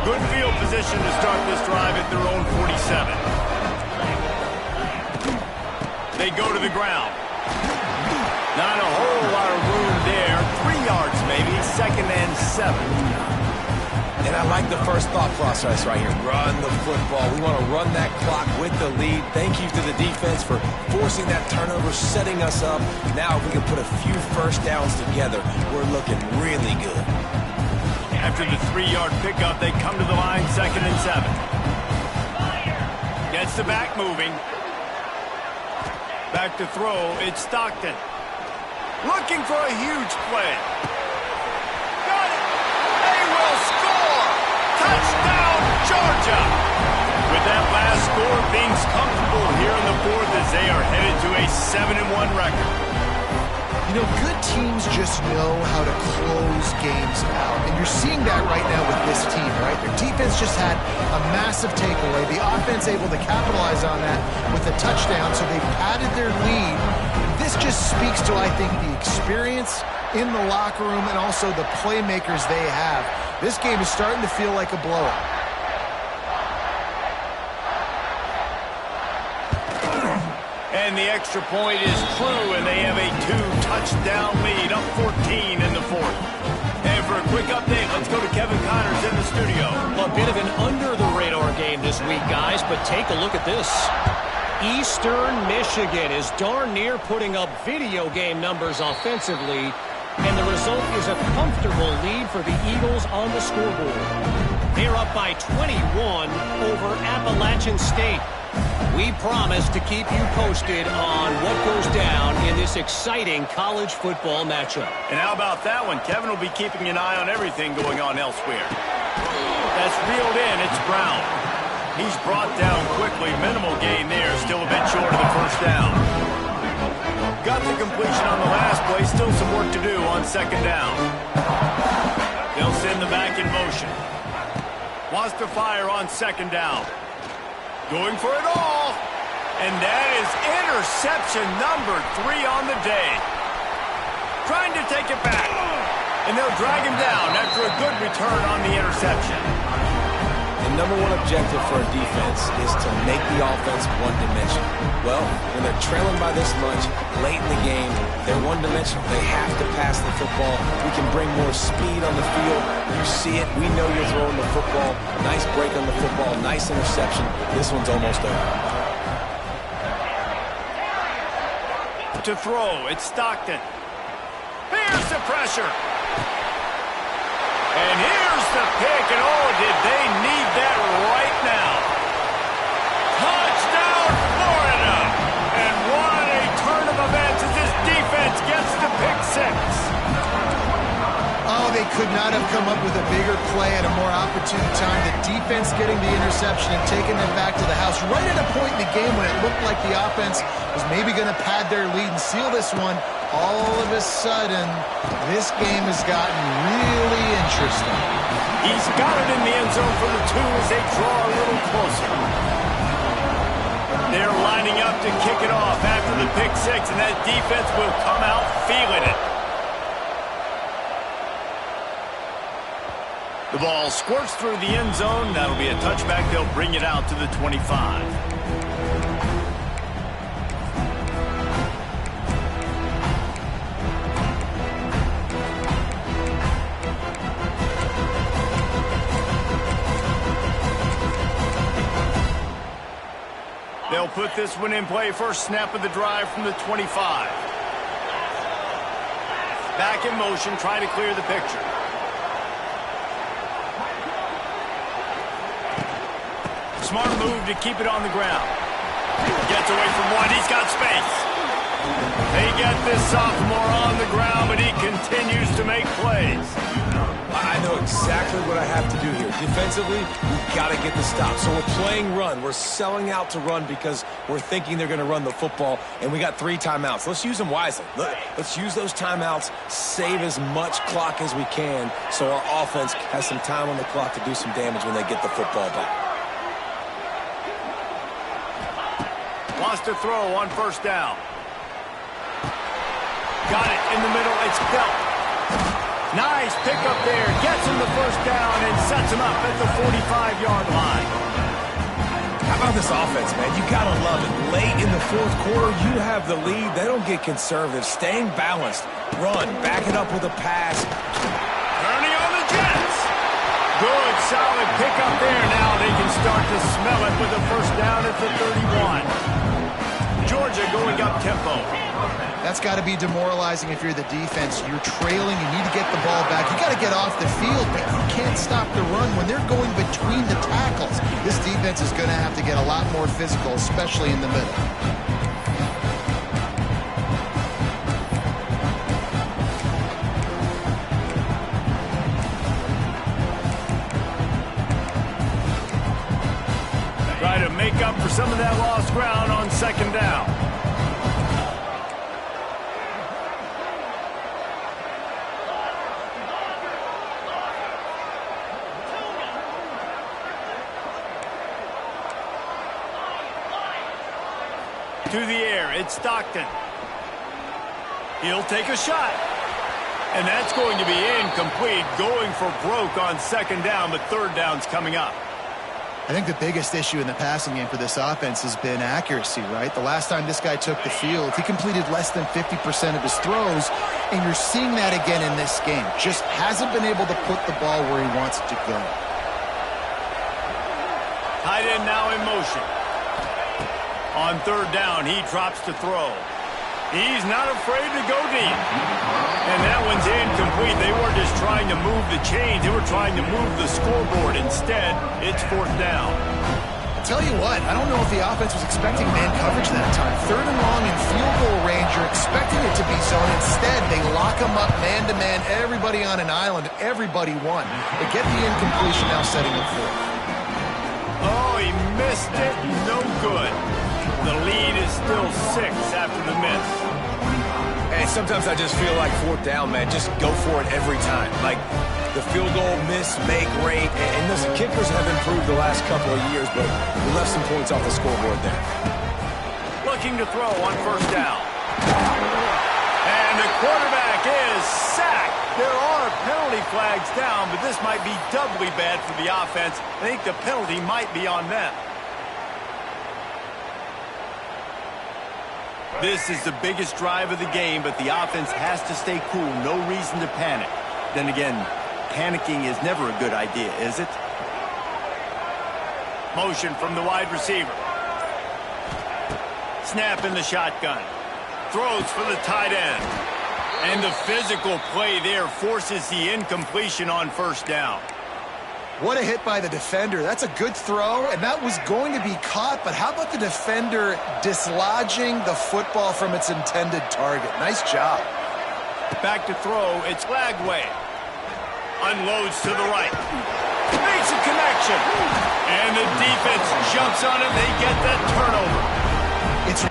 Good field position to start this drive at their own 47. They go to the ground. Not a whole lot of room there. 3 yards maybe, 2nd and 7. And I like the first thought process right here. Run the football. We want to run that clock with the lead. Thank you to the defense for forcing that turnover, setting us up. Now if we can put a few first downs together, we're looking really good. After the 3-yard pickup, they come to the line, 2nd and 7. Gets the back moving. Back to throw, it's Stockton. Looking for a huge play. Got it! They will score! Touchdown, Georgia! With that last score, things comfortable here in the 4th as they are headed to a 7-1 record. You know, good teams just know how to close games out. And you're seeing that right now with this team, right? Their defense just had a massive takeaway. The offense able to capitalize on that with a touchdown, so they padded their lead. This just speaks to, I think, the experience in the locker room and also the playmakers they have. This game is starting to feel like a blowout. And the extra point is true, and they have a 2-touchdown lead, up 14 in the 4th. And for a quick update, let's go to Kevin Connors in the studio. A bit of an under-the-radar game this week, guys, but take a look at this. Eastern Michigan is darn near putting up video game numbers offensively, and the result is a comfortable lead for the Eagles on the scoreboard. They're up by 21 over Appalachian State. We promise to keep you posted on what goes down in this exciting college football matchup. And how about that one? Kevin will be keeping an eye on everything going on elsewhere. That's reeled in. It's Brown. He's brought down quickly. Minimal gain there. Still a bit short of the first down. Got the completion on the last play. Still some work to do on 2nd down. They'll send the back in motion. Wants to fire on 2nd down. Going for it all. And that is interception number 3 on the day. Trying to take it back. And they'll drag him down after a good return on the interception. The number one objective for a defense is to make the offense one-dimensional. Well, when they're trailing by this much, late in the game, they're one-dimensional. They have to pass the football. We can bring more speed on the field. You see it. We know you're throwing the football. Nice break on the football. Nice interception. This one's almost over. To throw, it's Stockton. Here's the pressure. And here's the pick, and oh, did they need that right now. Touchdown, Florida! And what a turn of events as this defense gets the pick 6. could not have come up with a bigger play at a more opportune time. The defense getting the interception and taking them back to the house right at a point in the game when it looked like the offense was maybe going to pad their lead and seal this one. All of a sudden, this game has gotten really interesting. He's got it in the end zone for the 2 as they draw a little closer. They're lining up to kick it off after the pick 6, and that defense will come out feeling it. The ball squirts through the end zone. That'll be a touchback. They'll bring it out to the 25. They'll put this one in play. First snap of the drive from the 25. Back in motion, trying to clear the picture. Smart move to keep it on the ground. Gets away from one. He's got space. They get this sophomore on the ground, but he continues to make plays. I know exactly what I have to do here. Defensively, we've got to get the stop. So we're playing run. We're selling out to run because we're thinking they're going to run the football, and we got 3 timeouts. Let's use them wisely. Let's use those timeouts, save as much clock as we can so our offense has some time on the clock to do some damage when they get the football back. Lost a throw on first down. Got it in the middle. It's Belt. Nice pickup there. Gets him the first down and sets him up at the 45-yard line. How about this offense, man? You got to love it. Late in the 4th quarter, you have the lead. They don't get conservative. Staying balanced. Run. Back it up with a pass. Turning on the Jets. Good, solid pickup there. Now they can start to smell it with a first down at the 31. Georgia going up tempo. That's got to be demoralizing if you're the defense. You're trailing, you need to get the ball back. You got to get off the field, but you can't stop the run when they're going between the tackles. This defense is going to have to get a lot more physical, especially in the middle. Try to make up for some of that lost ground on second down. To the air, it's Stockton. He'll take a shot. And that's going to be incomplete, going for broke on second down, but third down's coming up. I think the biggest issue in the passing game for this offense has been accuracy, right? The last time this guy took the field, he completed less than 50% of his throws, and you're seeing that again in this game. Just hasn't been able to put the ball where he wants it to go. Tight end now in motion. On third down, he drops to throw. He's not afraid to go deep. And that one's incomplete. They weren't just trying to move the chains. They were trying to move the scoreboard. Instead, it's fourth down. Tell you what, I don't know if the offense was expecting man coverage that time. Third and long in field goal range, you're expecting it to be zone. Instead, they lock them up man-to-man, everybody on an island, everybody won. They get the incompletion now setting up fourth. Oh, he missed it. No good. The lead is still 6 after the miss. Hey, sometimes I just feel like fourth down, man. Just go for it every time. Like the field goal miss, make rate. And listen, kickers have improved the last couple of years, but we left some points off the scoreboard there. Looking to throw on first down. And the quarterback is sacked. There are penalty flags down, but this might be doubly bad for the offense. I think the penalty might be on them. This is the biggest drive of the game, but the offense has to stay cool. No reason to panic. Then again, panicking is never a good idea, is it? Motion from the wide receiver. Snap in the shotgun. Throws for the tight end. And the physical play there forces the incompletion on first down. What a hit by the defender. That's a good throw, and that was going to be caught, but how about the defender dislodging the football from its intended target? Nice job. Back to throw. It's Lagway. Unloads to the right. Makes a connection. And the defense jumps on it. They get that turnover. It's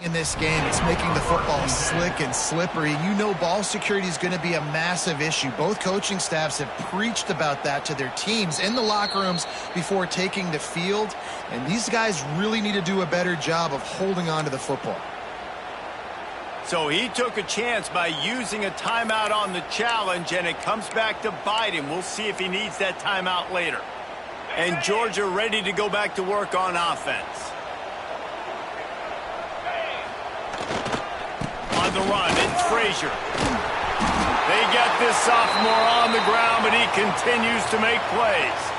in this game, it's making the football slick and slippery. You know ball security is going to be a massive issue. Both coaching staffs have preached about that to their teams in the locker rooms before taking the field, and these guys really need to do a better job of holding on to the football. So he took a chance by using a timeout on the challenge, and it comes back to bite him. We'll see if he needs that timeout later. And Georgia ready to go back to work on offense. On the run, it's Frazier. They get this sophomore on the ground, but he continues to make plays.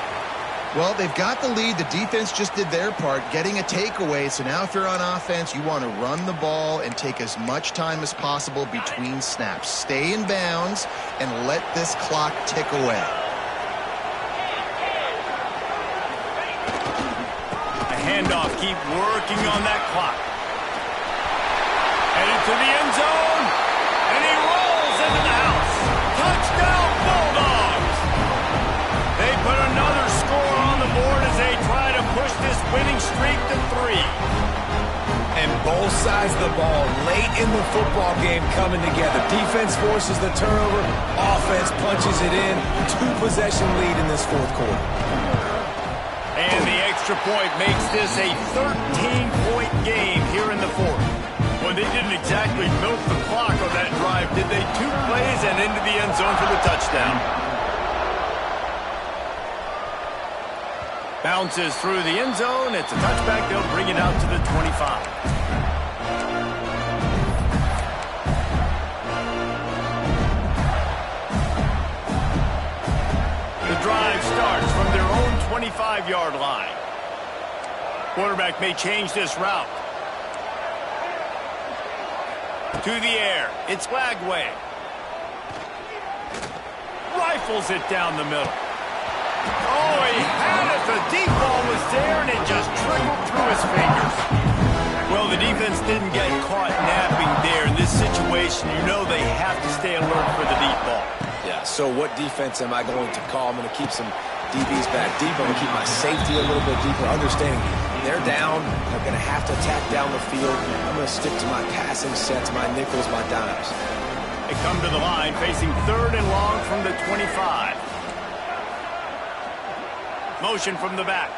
Well, they've got the lead. The defense just did their part, getting a takeaway. So now if you're on offense, you want to run the ball and take as much time as possible between snaps. Stay in bounds and let this clock tick away. A handoff, keep working on that clock. Headed to the end zone, and he rolls into the house. Touchdown, Bulldogs! They put another score on the board as they try to push this winning streak to 3. And both sides of the ball late in the football game coming together. Defense forces the turnover. Offense punches it in. 2-possession lead in this fourth quarter. And the extra point makes this a 13-point game here in the fourth. Well, they didn't exactly milk the clock on that drive, did they? 2 plays and into the end zone for the touchdown. Bounces through the end zone. It's a touchback. They'll bring it out to the 25. The drive starts from their own 25-yard line. Quarterback may change this route. To the air. It's Lagway. Rifles it down the middle. Oh, he had it. The deep ball was there, and it just trickled through his fingers. Well, the defense didn't get caught napping there. In this situation, you know they have to stay alert for the deep ball. Yeah, so what defense am I going to call? I'm going to keep some DBs back deep. I'm going to keep my safety a little bit deeper, understanding they're down. I'm going to have to attack down the field. I'm going to stick to my passing sets, my nickels, my dimes. They come to the line facing 3rd and long from the 25. Motion from the back.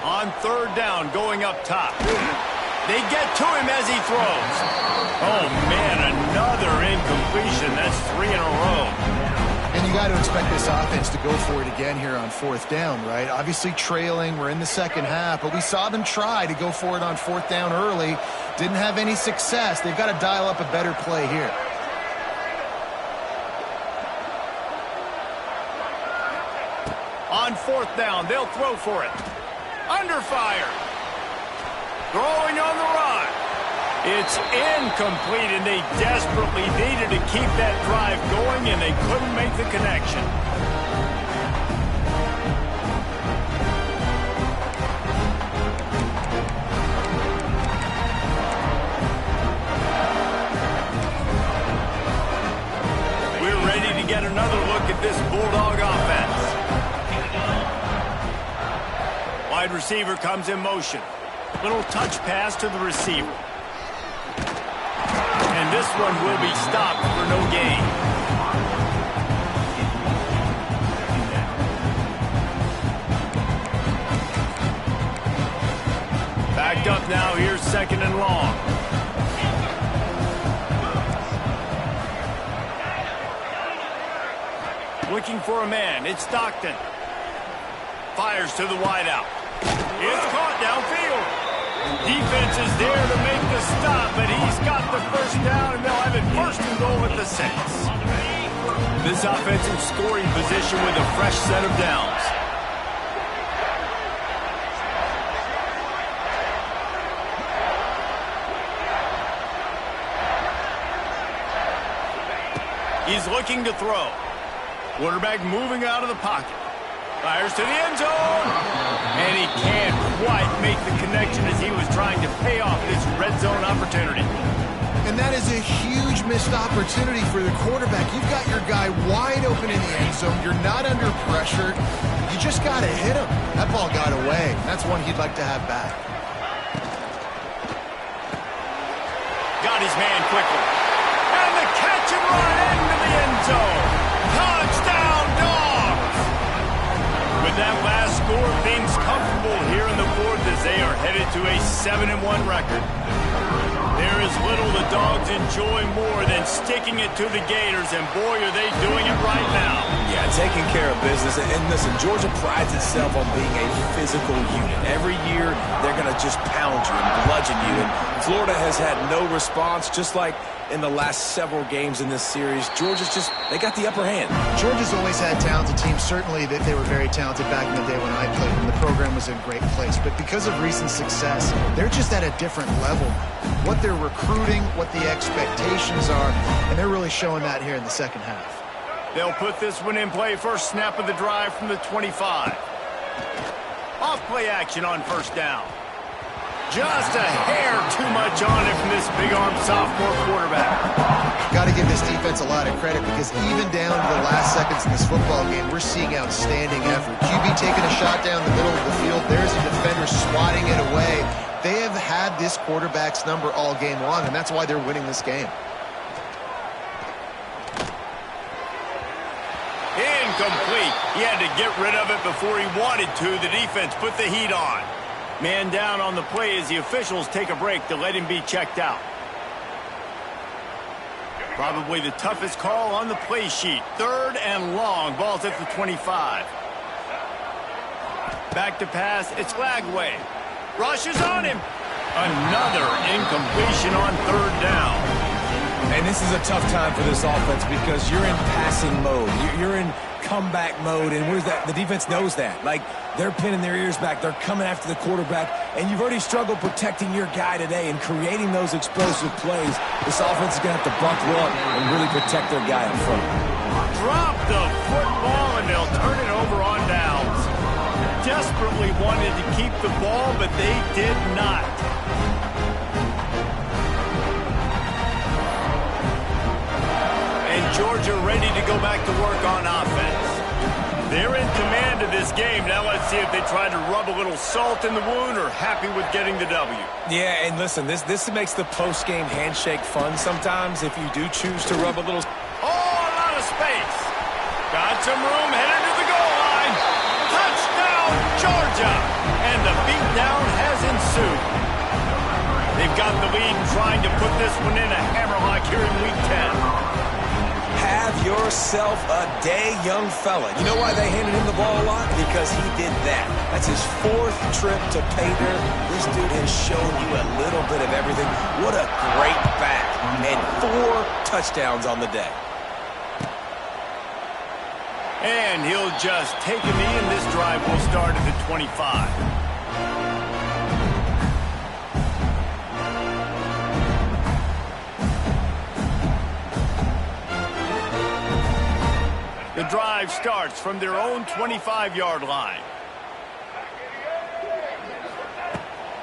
On 3rd down, going up top. They get to him as he throws. Oh, man, another incompletion. That's 3 in a row. And you got to expect this offense to go for it again here on 4th down, right? Obviously trailing. We're in the second half, but we saw them try to go for it on 4th down early. Didn't have any success. They've got to dial up a better play here. On 4th down, they'll throw for it. Under fire. Throwing on the run. It's incomplete, and they desperately needed to keep that drive going, and they couldn't make the connection. We're ready to get another look at this Bulldog offense. Wide receiver comes in motion. Little touch pass to the receiver. And this one will be stopped for no gain. Backed up now. Here's 2nd and long. Looking for a man. It's Stockton. Fires to the wideout. It's caught downfield. Defense is there to make the stop, but he's got the 1st down, and they'll have it 1st and goal at the 6. This offensive scoring position with a fresh set of downs. He's looking to throw. Quarterback moving out of the pocket. Fires to the end zone. And he can't quite make the connection as he was trying to pay off this red zone opportunity. And that is a huge missed opportunity for the quarterback. You've got your guy wide open in the end zone. You're not under pressure. You just got to hit him. That ball got away. That's one he'd like to have back. Got his man quickly. And the catch and run into the end zone. Touchdown, Dogs! With that last score, things comfortable here in the fourth as they are headed to a 7-1 record. There is little the Dogs enjoy more than sticking it to the Gators, and boy, are they doing it right now. Yeah, taking care of business. And listen, Georgia prides itself on being a physical unit. Every year, they're going to just pound you and bludgeon you. And Florida has had no response, just like in the last several games in this series. Georgia's just, they got the upper hand. Georgia's always had talented teams. Certainly that they were very talented back in the day when I played, and the program was in a great place. But because of recent success, they're just at a different level. What they're recruiting, what the expectations are, and they're really showing that here in the second half. They'll put this one in play. First snap of the drive from the 25. Off play action on first down. Just a hair too much on it from this big-arm sophomore quarterback. Got to give this defense a lot of credit because even down to the last seconds in this football game, we're seeing outstanding effort. QB taking a shot down the middle of the field. There's a defender swatting it away. They have had this quarterback's number all game long, and that's why they're winning this game. Incomplete. He had to get rid of it before he wanted to. The defense put the heat on. Man down on the play as the officials take a break to let him be checked out. Probably the toughest call on the play sheet. Third and long. Ball's at the 25. Back to pass. It's Lagway. Rushes on him. Another incompletion on third down. And this is a tough time for this offense because you're in passing mode. You're in comeback mode, and where's that? The defense knows that. Like, they're pinning their ears back. They're coming after the quarterback, and you've already struggled protecting your guy today and creating those explosive plays. This offense is going to have to buckle up and really protect their guy in front. Drop the football, and they'll turn it over on downs. Desperately wanted to keep the ball, but they did not. And Georgia ready to go back to work on offense. They're in command of this game. Now let's see if they try to rub a little salt in the wound or happy with getting the W. Yeah, and listen, this makes the post-game handshake fun sometimes if you do choose to rub a little. Oh, a lot of space. Got some room, headed to the goal line. Touchdown, Georgia. And the beatdown has ensued. They've got the lead and trying to put this one in a hammerlock here in Week 10. Have yourself a day, young fella. You know why they handed him the ball a lot? Because he did that. That's his fourth trip to pay dirt. This dude has shown you a little bit of everything. What a great back. And 4 touchdowns on the day. And he'll just take a knee, and this drive will start at the 25. The drive starts from their own 25-yard line.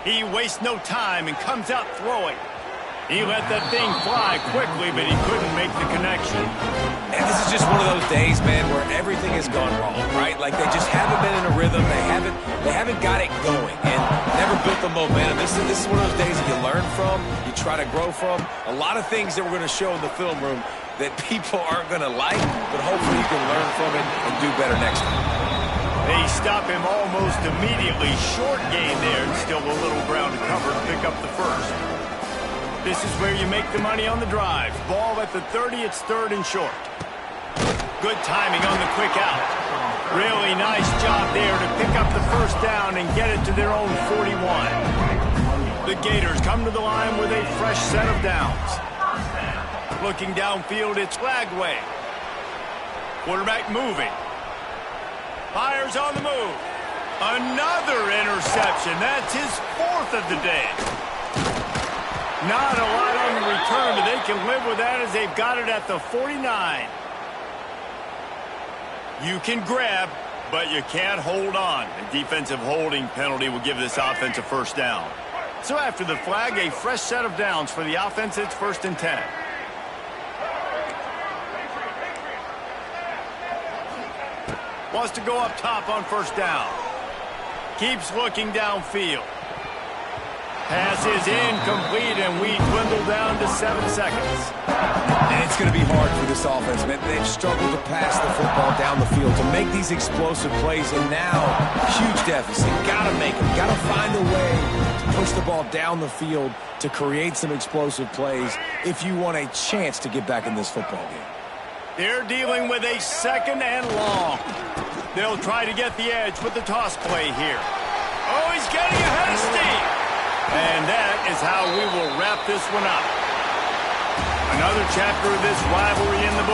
He wastes no time and comes out throwing. He let that thing fly quickly, but he couldn't make the connection. And this is just one of those days, man, where everything has gone wrong, right? Like they just haven't been in a rhythm. They haven't got it going and never built the momentum. This is one of those days that you learn from, you try to grow from. A lot of things that we're going to show in the film room that people aren't going to like, but hopefully you can learn from it and do better next time. They stop him almost immediately. Short gain there, and still a little ground to cover to pick up the first. This is where you make the money on the drive. Ball at the 30, it's third and short. Good timing on the quick out. Really nice job there to pick up the first down and get it to their own 41. The Gators come to the line with a fresh set of downs. Looking downfield, it's Lagway. Quarterback moving. Fires on the move. Another interception. That's his 4th of the day. Not a lot on the return, but they can live with that as they've got it at the 49. You can grab But you can't hold on. A defensive holding penalty will give this offense a first down. So after the flag, a fresh set of downs for the offense. It's 1st and 10. Wants to go up top on 1st down. Keeps looking downfield. Pass is incomplete, and we dwindle down to 7 seconds. And it's going to be hard for this offense, man. They've struggled to pass the football down the field, to make these explosive plays, and now, huge deficit. Got to make them. Got to find a way to push the ball down the field to create some explosive plays if you want a chance to get back in this football game. They're dealing with a 2nd and long. They'll try to get the edge with the toss play here. Oh, he's getting ahead of steam. And that is how we will wrap this one up. Another chapter of this rivalry in the book.